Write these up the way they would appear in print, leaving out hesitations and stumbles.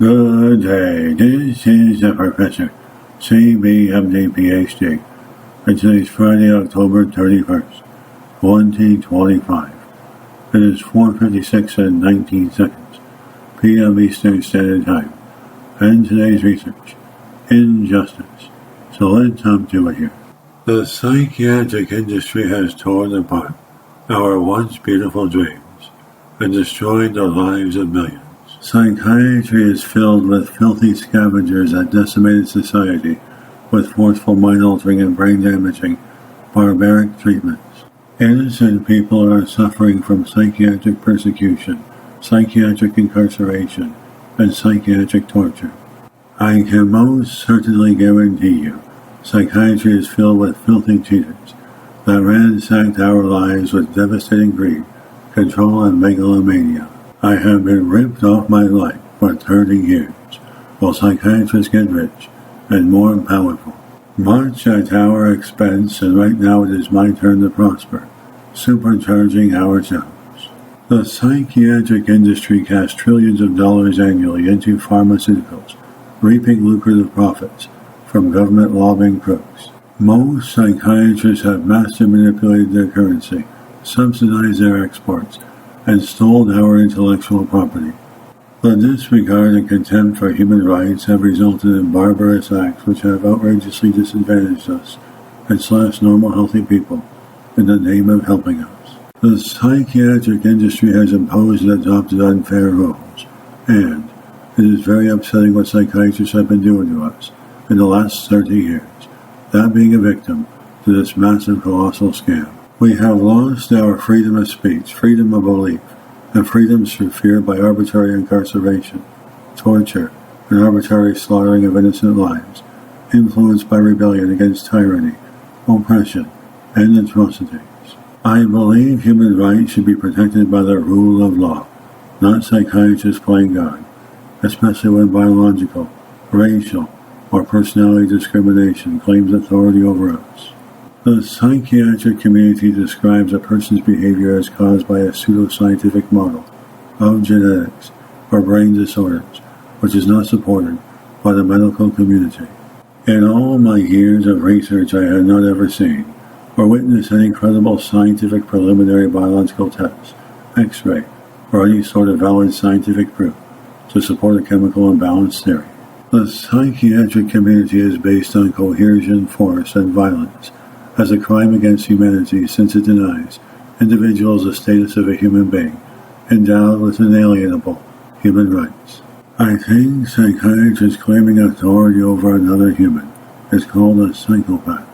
Good day, this is the Professor, CBMD PhD, and today's Friday, October 31st, 2025. It is 4:56 and 19 seconds, p.m. Eastern Standard Time, and today's research, injustice. So let's jump to it here. The psychiatric industry has torn apart our once beautiful dreams and destroyed the lives of millions. Psychiatry is filled with filthy scavengers that decimated society with forceful mind-altering and brain-damaging, barbaric treatments. Innocent people are suffering from psychiatric persecution, psychiatric incarceration, and psychiatric torture. I can most certainly guarantee you, psychiatry is filled with filthy cheaters that ransacked our lives with devastating greed, control, and megalomania. I have been ripped off my life for 30 years, while psychiatrists get rich and more powerful. Much at our expense, and right now it is my turn to prosper, supercharging ourselves. The psychiatric industry casts trillions of dollars annually into pharmaceuticals, reaping lucrative profits from government lobbying crooks. Most psychiatrists have master manipulated their currency, subsidized their exports, and stole our intellectual property. The disregard and contempt for human rights have resulted in barbarous acts which have outrageously disadvantaged us and slashed normal healthy people in the name of helping us. The psychiatric industry has imposed and adopted unfair rules, and it is very upsetting what psychiatrists have been doing to us in the last 30 years, that being a victim to this massive colossal scam. We have lost our freedom of speech, freedom of belief, and freedoms through fear by arbitrary incarceration, torture, and arbitrary slaughtering of innocent lives, influenced by rebellion against tyranny, oppression, and atrocities. I believe human rights should be protected by the rule of law, not psychiatrists playing God, especially when biological, racial, or personality discrimination claims authority over us. The psychiatric community describes a person's behavior as caused by a pseudoscientific model of genetics or brain disorders, which is not supported by the medical community. In all my years of research, I have not ever seen or witnessed any credible scientific preliminary biological test, X-ray, or any sort of valid scientific proof to support a chemical imbalance theory. The psychiatric community is based on coercion, force, and violence as a crime against humanity, since it denies individuals the status of a human being endowed with inalienable human rights. I think psychiatrists claiming authority over another human is called a psychopath.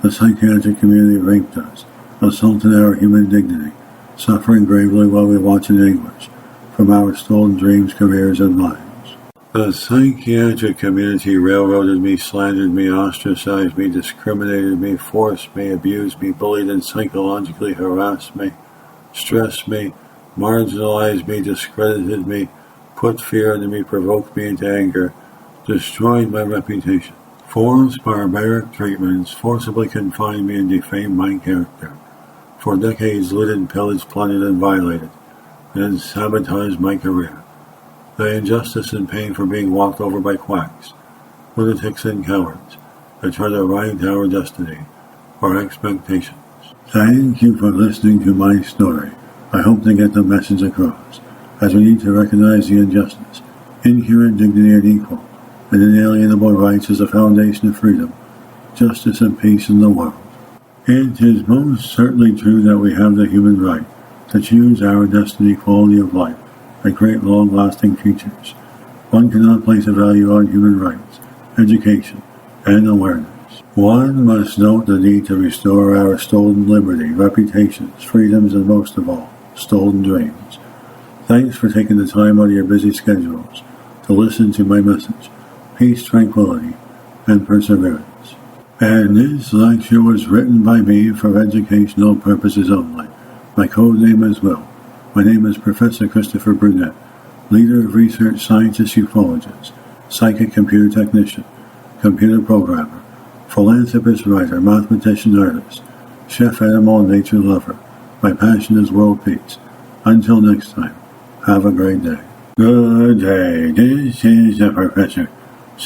The psychiatric community raped us, assaulted our human dignity, suffering gravely while we watch in anguish from our stolen dreams, careers, and lives. The psychiatric community railroaded me, slandered me, ostracized me, discriminated me, forced me, abused me, bullied and psychologically harassed me, stressed me, marginalized me, discredited me, put fear into me, provoked me into anger, destroyed my reputation, forced barbaric treatments, forcibly confined me and defamed my character, for decades looted, pillaged, plundered, and violated, and sabotaged my career. The injustice and pain for being walked over by quacks, lunatics, and cowards that try to write our destiny or expectations. Thank you for listening to my story. I hope to get the message across, as we need to recognize the injustice, inherent dignity and equal, and inalienable rights as a foundation of freedom, justice, and peace in the world. It is most certainly true that we have the human right to choose our destiny, quality of life, and create long-lasting futures. One cannot place a value on human rights, education, and awareness. One must note the need to restore our stolen liberty, reputations, freedoms, and most of all, stolen dreams. Thanks for taking the time out of your busy schedules to listen to my message, peace, tranquility, and perseverance. And this lecture was written by me for educational purposes only. My code name is Will. My name is Professor Christopher Brunet, leader of research scientist, ufologist, psychic computer technician, computer programmer, philanthropist, writer, mathematician, artist, chef, animal, and nature lover. My passion is world peace. Until next time, have a great day. Good day, this is the professor.